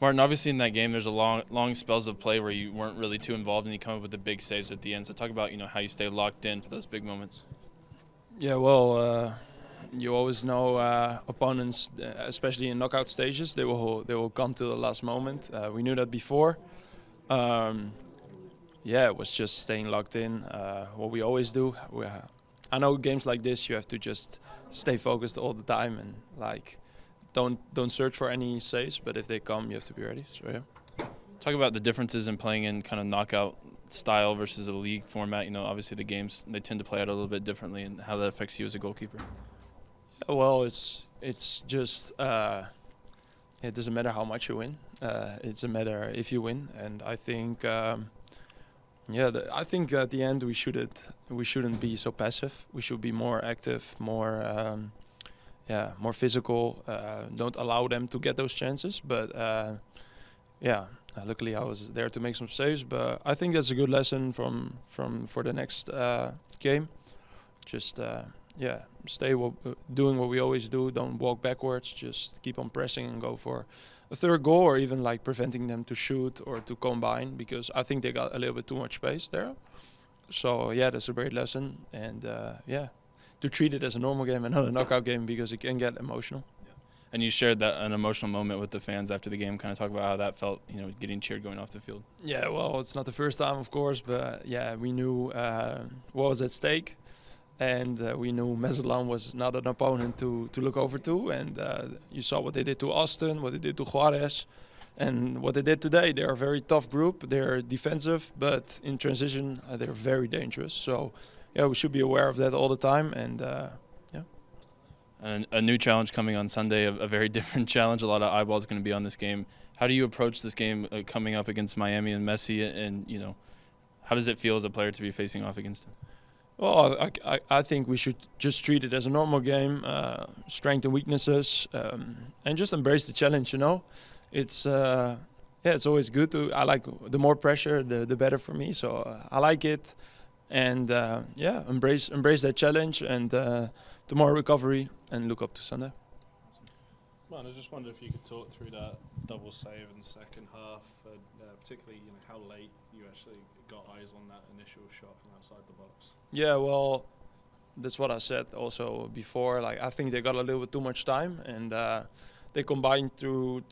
Maarten, obviously in that game, there's a long spells of play where you weren't really too involved, and you come up with the big saves at the end. So talk about how you stay locked in for those big moments. Yeah, well, you always know opponents, especially in knockout stages, they will come to the last moment. We knew that before. Um, yeah, it was just staying locked in. What we always do. I know games like this, you have to just stay focused all the time and don't search for any saves. But if they come, you have to be ready. So yeah. Talk about the differences in playing in kind of knockout style versus a league format. Obviously the games they tend to play out a little bit differently, and how that affects you as a goalkeeper. Well, it's just it doesn't matter how much you win. It's a matter if you win, and I think I think at the end we shouldn't be so passive. We should be more active, more physical. Don't allow them to get those chances, but luckily I was there to make some saves. But I think that's a good lesson for the next game. Just stay doing what we always do. Don't walk backwards. Just keep on pressing and go for a third goal, or even like preventing them to shoot or to combine, because I think they got a little bit too much space there. So yeah, that's a great lesson, and to treat it as a normal game and not a knockout game, because it can get emotional. And you shared an emotional moment with the fans after the game. Kind of talk about how that felt, getting cheered going off the field. Yeah, well, it's not the first time, of course, but yeah, we knew what was at stake. And we knew Messi was not an opponent to look over to. And you saw what they did to Austin, what they did to Juarez, and what they did today. They're a very tough group. They're defensive, but in transition, they're very dangerous. So, yeah, we should be aware of that all the time. And And a new challenge coming on Sunday, a very different challenge. A lot of eyeballs going to be on this game. How do you approach this game coming up against Miami and Messi? And, how does it feel as a player to be facing off against him? Well, I think we should just treat it as a normal game, strengths and weaknesses, and just embrace the challenge. It's it's always good to. I like the more pressure, the better for me. So I like it, and embrace that challenge, and tomorrow recovery, and look up to Sunday. Well, I just wondered if you could talk through that double save in the second half, and particularly how late you actually got eyes on that initial shot from outside the box. Yeah, well, that's what I said also before. Like, I think they got a little bit too much time, and they combined through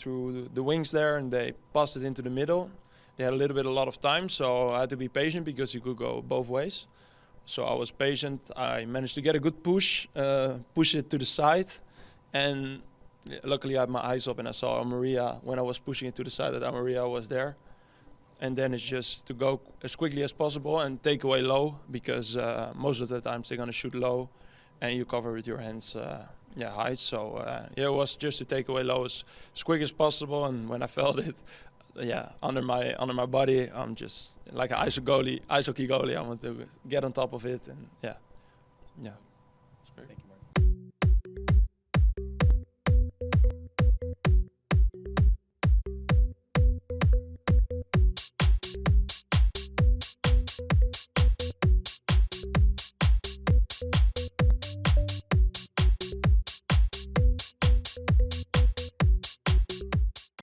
the wings there, and they passed it into the middle. They had a lot of time, so I had to be patient because you could go both ways. So I was patient. I managed to get a good push it to the side, and luckily I had my eyes up and I saw Maria when I was pushing it to the side that Maria was there. And then it's just to go as quickly as possible and take away low, because most of the times they're going to shoot low and you cover with your hands high. So it was just to take away low as quick as possible. And when I felt it under my body, I'm just like an ice hockey goalie. I want to get on top of it, and yeah. Thank you, Maarten.